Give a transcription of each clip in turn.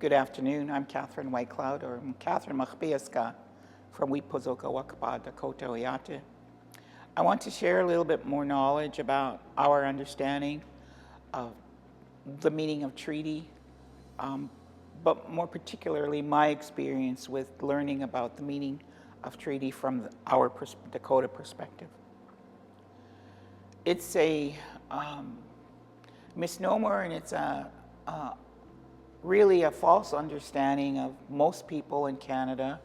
Good afternoon. I'm Katherine Whitecloud, or Katherine Machbiaska from Wipozoka Wakapa, Dakota, Oyate. I want to share a little bit more knowledge about our understanding of the meaning of treaty, but more particularly my experience with learning about the meaning of treaty from our Dakota perspective. It's a misnomer, and it's really a false understanding of most people in Canada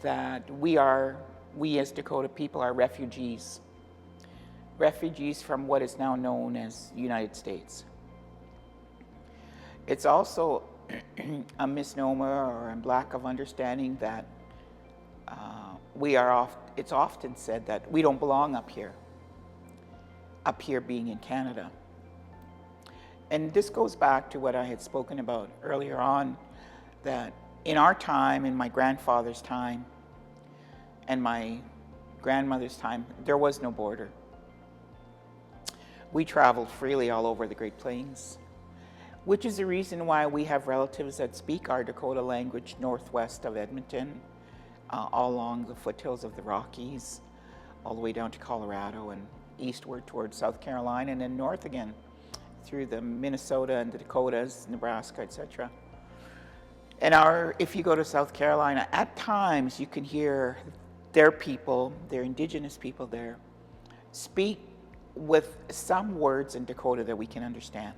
that we as Dakota people are refugees from what is now known as the United States. It's also a misnomer or a lack of understanding that it's often said that we don't belong up here being in Canada. And this goes back to what I had spoken about earlier on, that in our time, in my grandfather's time, and my grandmother's time, there was no border. We traveled freely all over the Great Plains, which is the reason why we have relatives that speak our Dakota language northwest of Edmonton, all along the foothills of the Rockies, all the way down to Colorado and eastward towards South Carolina, and then north again through the Minnesota and the Dakotas, Nebraska, etc. And if you go to South Carolina, at times you can hear their people, their indigenous people there, speak with some words in Dakota that we can understand.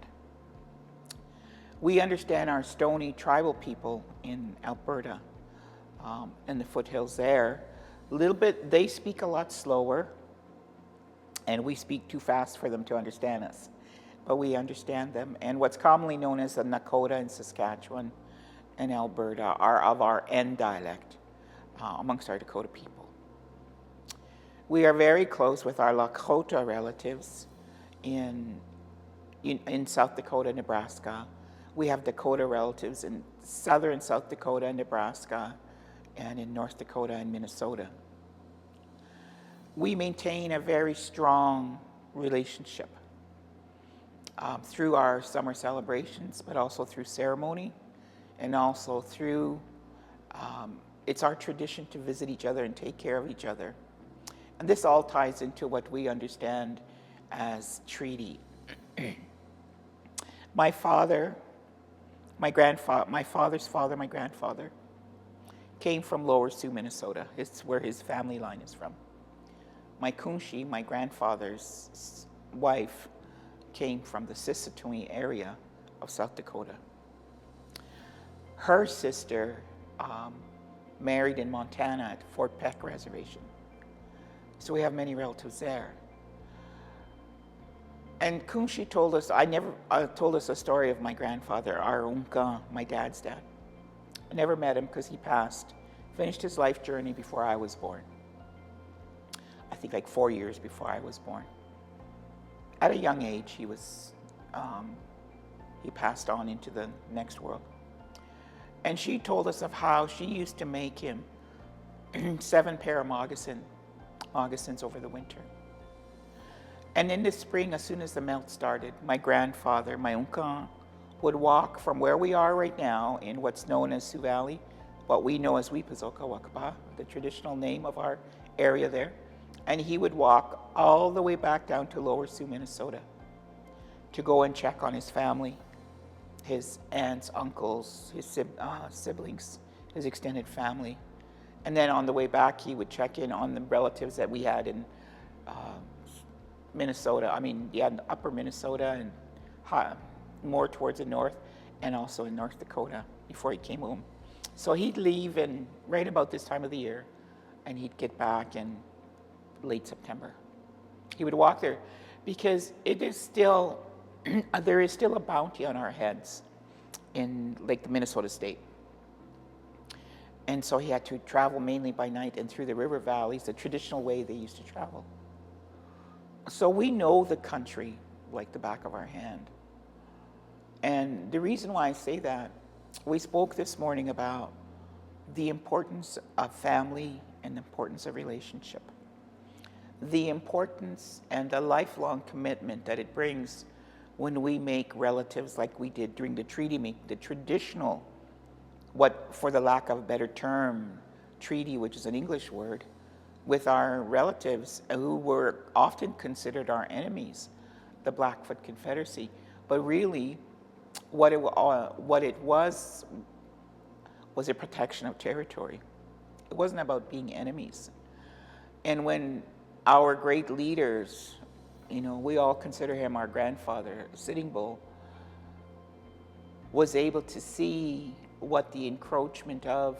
We understand our Stoney tribal people in Alberta and the foothills there. A little bit, they speak a lot slower, and we speak too fast for them to understand us. But we understand them. And what's commonly known as the Dakota in Saskatchewan and Alberta are of our N dialect amongst our Dakota people. We are very close with our Lakota relatives in South Dakota, Nebraska. We have Dakota relatives in southern South Dakota and Nebraska, and in North Dakota and Minnesota. We maintain a very strong relationship through our summer celebrations, but also through ceremony, and also through, it's our tradition to visit each other and take care of each other. And this all ties into what we understand as treaty. My father's father, my grandfather, came from Lower Sioux, Minnesota. It's where his family line is from. My Kunshi, my grandfather's wife, came from the Sissetongue area of South Dakota. Her sister married in Montana at Fort Peck Reservation. So we have many relatives there. And Kunshi told us a story of my grandfather, our unka, my dad's dad. I never met him because he finished his life journey before I was born. I think like 4 years before I was born. At a young age, he passed on into the next world. And she told us of how she used to make him 7 pair of moccasins over the winter. And in the spring, as soon as the melt started, my grandfather, my unka, would walk from where we are right now in what's known as Sioux Valley, what we know as Wipozoka Wakapa, the traditional name of our area there. And he would walk all the way back down to Lower Sioux, Minnesota, to go and check on his family, his aunts, uncles, his siblings, his extended family. And then on the way back, he would check in on the relatives that we had in Minnesota. Upper Minnesota and more towards the north, and also in North Dakota before he came home. So he'd leave right about this time of the year, and he'd get back in late September. He would walk there because there is still a bounty on our heads in the Minnesota state. And so he had to travel mainly by night and through the river valleys, the traditional way they used to travel. So we know the country like the back of our hand. And the reason why I say that, we spoke this morning about the importance of family and the importance of relationship. The importance and the lifelong commitment that it brings when we make relatives like we did during the treaty, make the traditional, what, for the lack of a better term, treaty, which is an English word, with our relatives who were often considered our enemies, the Blackfoot Confederacy. But really, what it was a protection of territory. It wasn't about being enemies. And when our great leaders, we all consider him our grandfather, Sitting Bull, was able to see what the encroachment of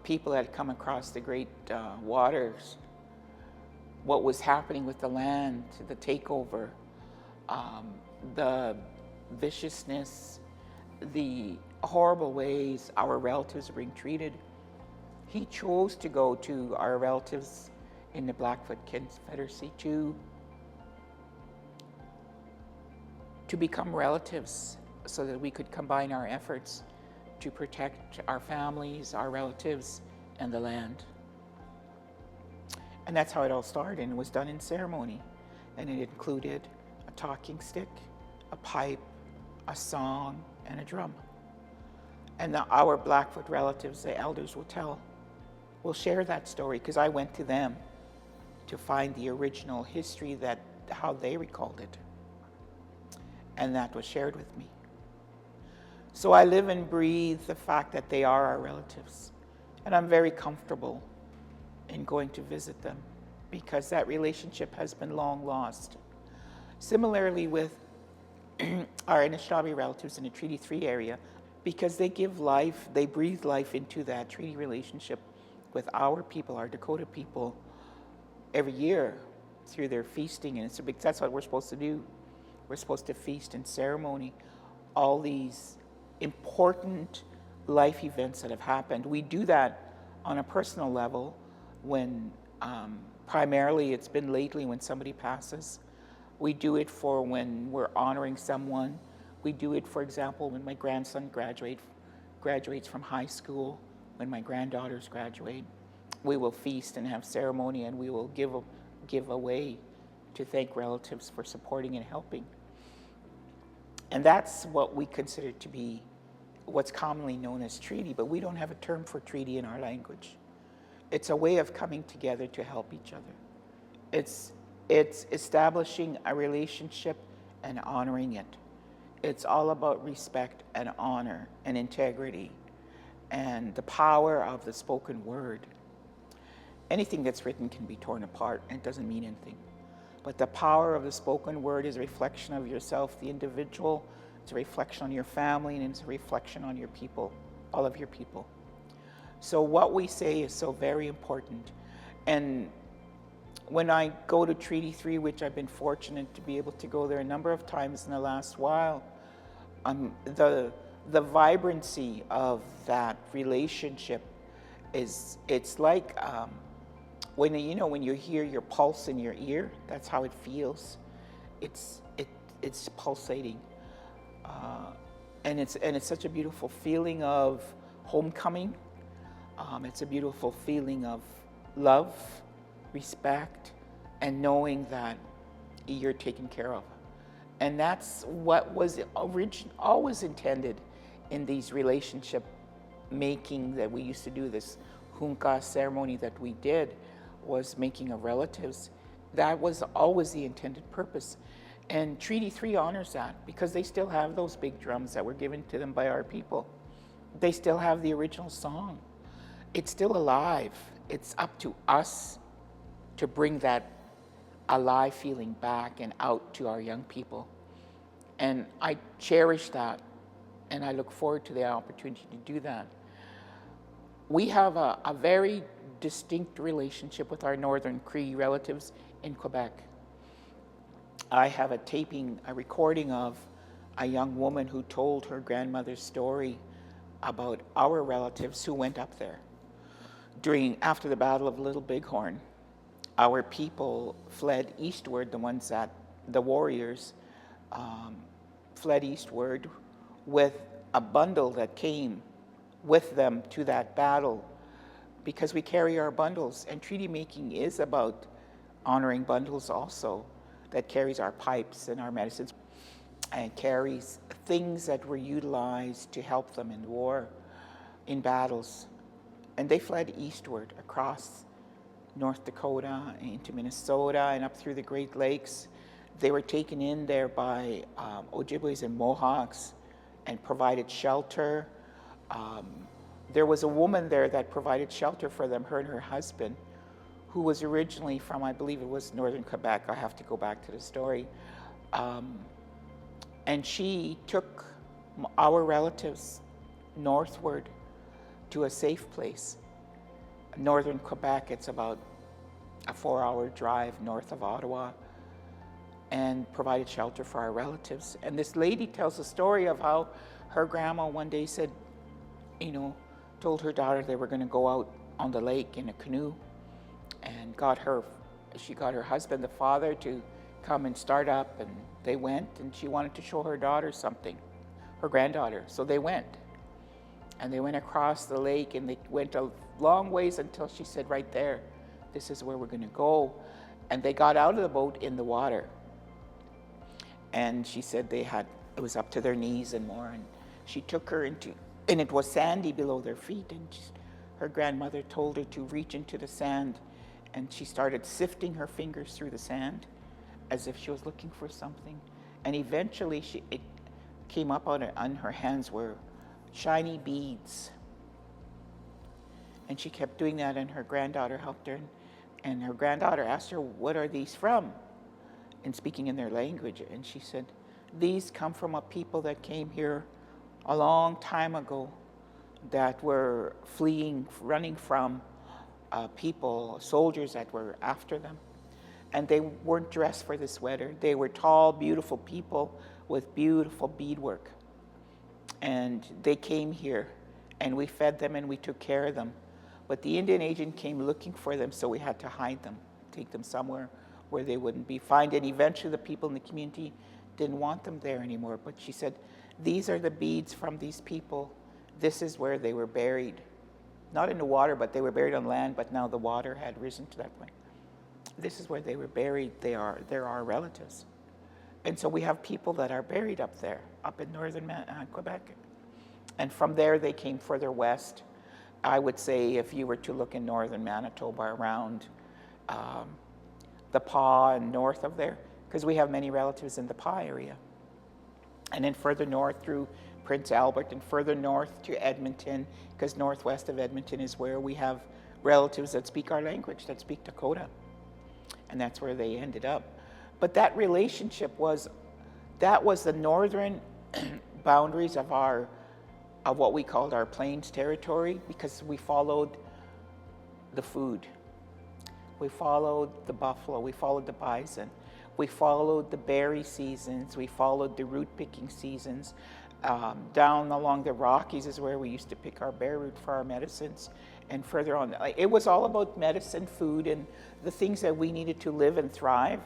people that had come across the great waters, what was happening with the land, the takeover, the viciousness, the horrible ways our relatives were being treated. He chose to go to our relatives in the Blackfoot Confederacy to become relatives so that we could combine our efforts to protect our families, our relatives, and the land. And that's how it all started, and it was done in ceremony. And it included a talking stick, a pipe, a song, and a drum. And our Blackfoot relatives, the elders, will share that story, because I went to them to find the original history, how they recalled it. And that was shared with me. So I live and breathe the fact that they are our relatives. And I'm very comfortable in going to visit them, because that relationship has been long lost. Similarly with our Anishinaabe relatives in the Treaty 3 area, because they give life, they breathe life into that treaty relationship with our people, our Dakota people, every year through their feasting. And that's what we're supposed to do. We're supposed to feast in ceremony all these important life events that have happened. We do that on a personal level when, primarily it's been lately when somebody passes. We do it for when we're honoring someone. We do it, for example, when my grandson graduates from high school, when my granddaughters graduate. We will feast and have ceremony, and we will give away to thank relatives for supporting and helping. And that's what we consider to be what's commonly known as treaty, but we don't have a term for treaty in our language. It's a way of coming together to help each other. It's establishing a relationship and honoring it. It's all about respect and honor and integrity and the power of the spoken word. Anything that's written can be torn apart and it doesn't mean anything. But the power of the spoken word is a reflection of yourself, the individual. It's a reflection on your family, and it's a reflection on your people, all of your people. So what we say is so very important. And when I go to Treaty 3, which I've been fortunate to be able to go there a number of times in the last while, the vibrancy of that relationship it's like when you hear your pulse in your ear, that's how it feels. It's pulsating, and it's such a beautiful feeling of homecoming. It's a beautiful feeling of love, respect, and knowing that you're taken care of. And that's what was always intended in these relationship making that we used to do, this hunka ceremony that we did, was making of relatives. That was always the intended purpose. And Treaty 3 honors that, because they still have those big drums that were given to them by our people. They still have the original song. It's still alive. It's up to us to bring that alive feeling back and out to our young people. And I cherish that, and I look forward to the opportunity to do that. We have a very distinct relationship with our Northern Cree relatives in Quebec. I have a recording of a young woman who told her grandmother's story about our relatives who went up there. After the Battle of Little Bighorn, our people fled eastward, the warriors fled eastward with a bundle that came with them to that battle, because we carry our bundles, and treaty making is about honoring bundles also, that carries our pipes and our medicines. and carries things that were utilized to help them in war, in battles. And they fled eastward across North Dakota into Minnesota and up through the Great Lakes. They were taken in there by Ojibways and Mohawks and provided shelter. There was a woman there that provided shelter for them, her and her husband, who was originally from, I believe it was northern Quebec. I have to go back to the story. And she took our relatives northward to a safe place. Northern Quebec, it's about a 4-hour drive north of Ottawa, and provided shelter for our relatives. And this lady tells a story of how her grandma one day said, told her daughter they were going to go out on the lake in a canoe, and she got her husband, the father, to come and start up, and they went, and she wanted to show her daughter something, her granddaughter. So they went, and they went across the lake, and they went a long ways until she said, right there, this is where we're going to go. And they got out of the boat in the water, and she said it was up to their knees and more, and she took her and it was sandy below their feet, and her grandmother told her to reach into the sand, and she started sifting her fingers through the sand as if she was looking for something. And eventually it came up on her hands were shiny beads. And she kept doing that, and her granddaughter helped her, and her granddaughter asked her, what are these from? And speaking in their language, and she said, these come from a people that came here a long time ago that were running from soldiers that were after them. And they weren't dressed for this weather. They were tall, beautiful people with beautiful beadwork. And they came here, and we fed them and we took care of them. But the Indian agent came looking for them, so we had to hide them, take them somewhere where they wouldn't be found. And eventually the people in the community didn't want them there anymore. But she said, these are the beads from these people. This is where they were buried. Not in the water, but they were buried on land, but now the water had risen to that point. This is where they were buried. They're our relatives. And so we have people that are buried up there, up in northern Quebec. And from there, they came further west. I would say if you were to look in northern Manitoba around the Pas and north of there, because we have many relatives in the Pas area. And then further north through Prince Albert, and further north to Edmonton, because northwest of Edmonton is where we have relatives that speak our language, that speak Dakota. And that's where they ended up. But that relationship was the northern boundaries of what we called our plains territory, because we followed the food. We followed the buffalo, we followed the bison, we followed the berry seasons, we followed the root picking seasons. Down along the Rockies is where we used to pick our bear root for our medicines, and further on. It was all about medicine, food, and the things that we needed to live and thrive.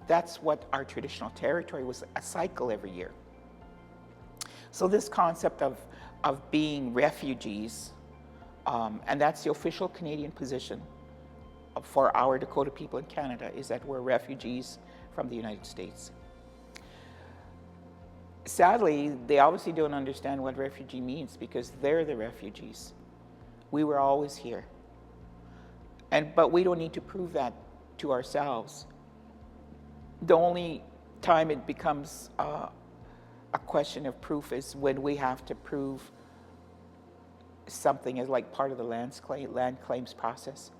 That's what our traditional territory was, a cycle every year. So this concept of being refugees, and that's the official Canadian position for our Dakota people in Canada, is that we're refugees from the United States. Sadly, they obviously don't understand what refugee means, because they're the refugees. We were always here. But we don't need to prove that to ourselves. The only time it becomes a question of proof is when we have to prove something as like part of the land claims process.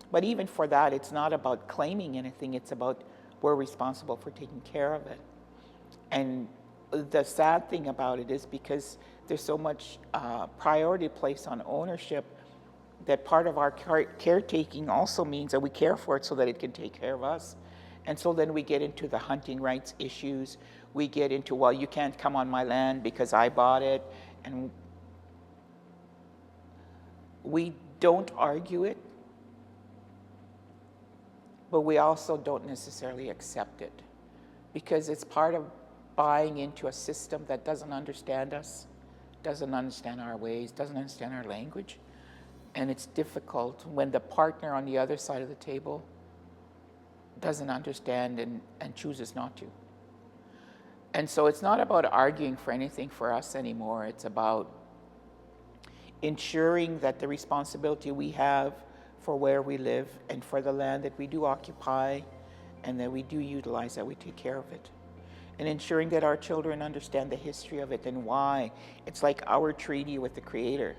But even for that, it's not about claiming anything, it's about we're responsible for taking care of it. And the sad thing about it is because there's so much priority placed on ownership, that part of our caretaking also means that we care for it so that it can take care of us. And so then we get into the hunting rights issues. We get into, well, you can't come on my land because I bought it. And we don't argue it, but we also don't necessarily accept it, because it's part of buying into a system that doesn't understand us, doesn't understand our ways, doesn't understand our language. And it's difficult when the partner on the other side of the table doesn't understand and chooses not to. And so it's not about arguing for anything for us anymore. It's about ensuring that the responsibility we have for where we live and for the land that we do occupy and that we do utilize, that we take care of it. And ensuring that our children understand the history of it and why. It's like our treaty with the Creator.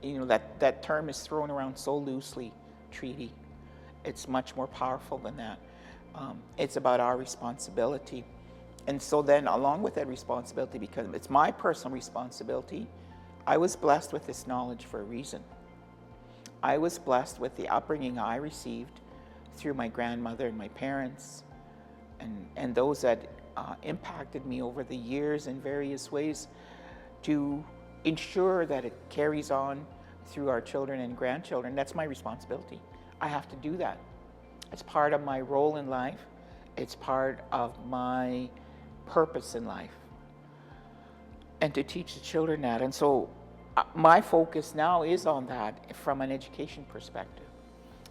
You know, that term is thrown around so loosely, treaty. It's much more powerful than that. It's about our responsibility. And so then along with that responsibility, because it's my personal responsibility, I was blessed with this knowledge for a reason. I was blessed with the upbringing I received through my grandmother and my parents and those that impacted me over the years in various ways to ensure that it carries on through our children and grandchildren. That's my responsibility. I have to do that. It's part of my role in life. It's part of my purpose in life. And to teach the children that. And so my focus now is on that from an education perspective.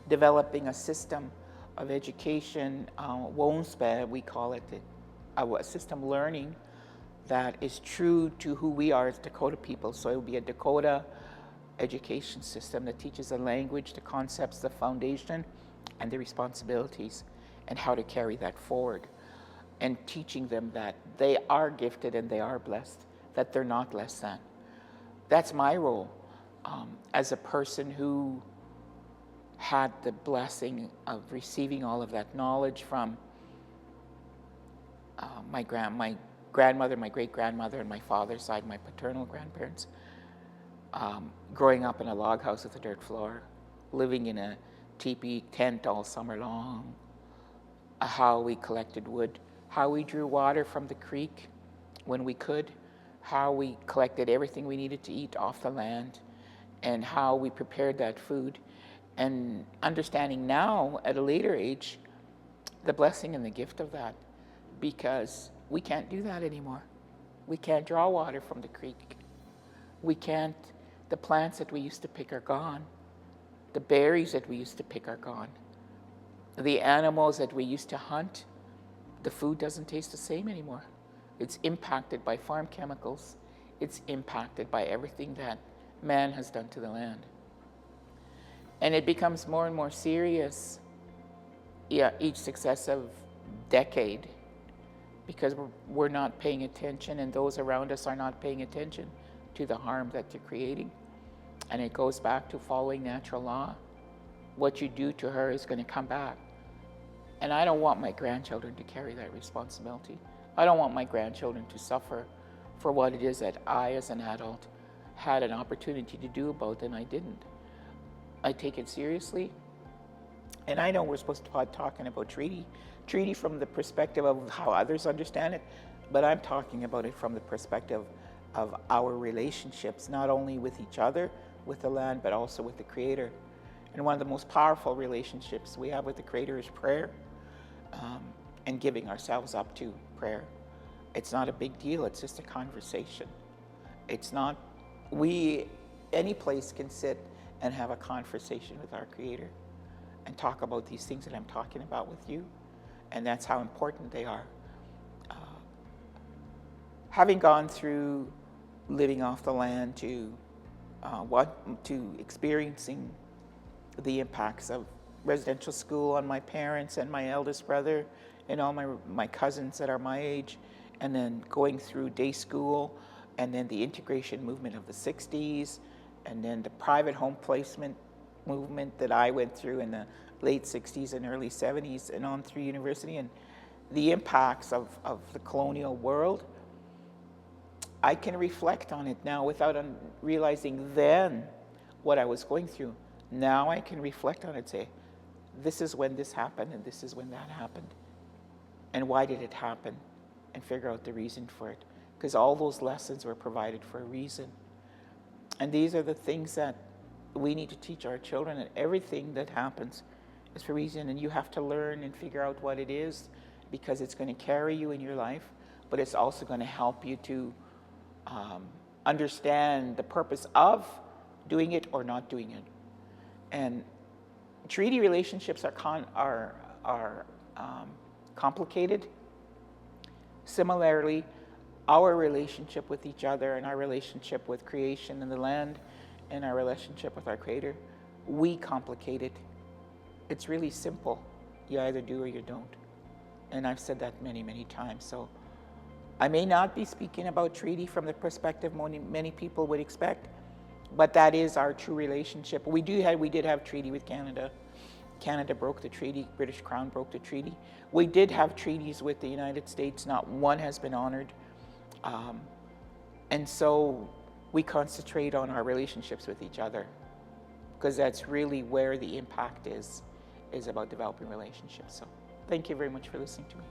Developing a system of education, Wonspe, we call it, a system learning that is true to who we are as Dakota people. So it will be a Dakota education system that teaches the language, the concepts, the foundation, and the responsibilities, and how to carry that forward. And teaching them that they are gifted and they are blessed, that they're not less than. That's my role as a person who had the blessing of receiving all of that knowledge from my grandmother, my great-grandmother, and my father's side, my paternal grandparents. Growing up in a log house with a dirt floor, living in a teepee tent all summer long, how we collected wood, how we drew water from the creek when we could, how we collected everything we needed to eat off the land, and how we prepared that food. And understanding now, at a later age, the blessing and the gift of that, because we can't do that anymore. We can't draw water from the creek. We can't, the plants that we used to pick are gone. The berries that we used to pick are gone. The animals that we used to hunt, the food doesn't taste the same anymore. It's impacted by farm chemicals. It's impacted by everything that man has done to the land. And it becomes more and more serious each successive decade, because we're not paying attention, and those around us are not paying attention to the harm that they're creating. And it goes back to following natural law. What you do to her is going to come back. And I don't want my grandchildren to carry that responsibility. I don't want my grandchildren to suffer for what it is that I, as an adult, had an opportunity to do about it, and I didn't. I take it seriously. And I know we're supposed to be talking about treaty from the perspective of how others understand it, but I'm talking about it from the perspective of our relationships, not only with each other, with the land, but also with the Creator. And one of the most powerful relationships we have with the Creator is prayer, and giving ourselves up to prayer. It's not a big deal, it's just a conversation. It's not, any place can sit and have a conversation with our Creator and talk about these things that I'm talking about with you. And that's how important they are. Having gone through living off the land to experiencing the impacts of residential school on my parents and my eldest brother and all my cousins that are my age, and then going through day school, and then the integration movement of the 60s, and then the private home placement movement that I went through in the late 60s and early 70s and on through university, and the impacts of the colonial world. I can reflect on it now without realizing then what I was going through. Now I can reflect on it and say, this is when this happened and this is when that happened. And why did it happen? And figure out the reason for it. Because all those lessons were provided for a reason. And these are the things that we need to teach our children, and everything that happens is for a reason, and you have to learn and figure out what it is, because it's going to carry you in your life, but it's also going to help you to understand the purpose of doing it or not doing it. And treaty relationships are complicated. Similarly, our relationship with each other and our relationship with creation and the land and our relationship with our Creator, we complicate it. It's really simple. You either do or you don't. And I've said that many, many times. So I may not be speaking about treaty from the perspective many people would expect, but that is our true relationship. We did have treaty with Canada. Canada broke the treaty. British Crown broke the treaty. We did have treaties with the United States. Not one has been honored. And so we concentrate on our relationships with each other, because that's really where the impact is about developing relationships. So thank you very much for listening to me.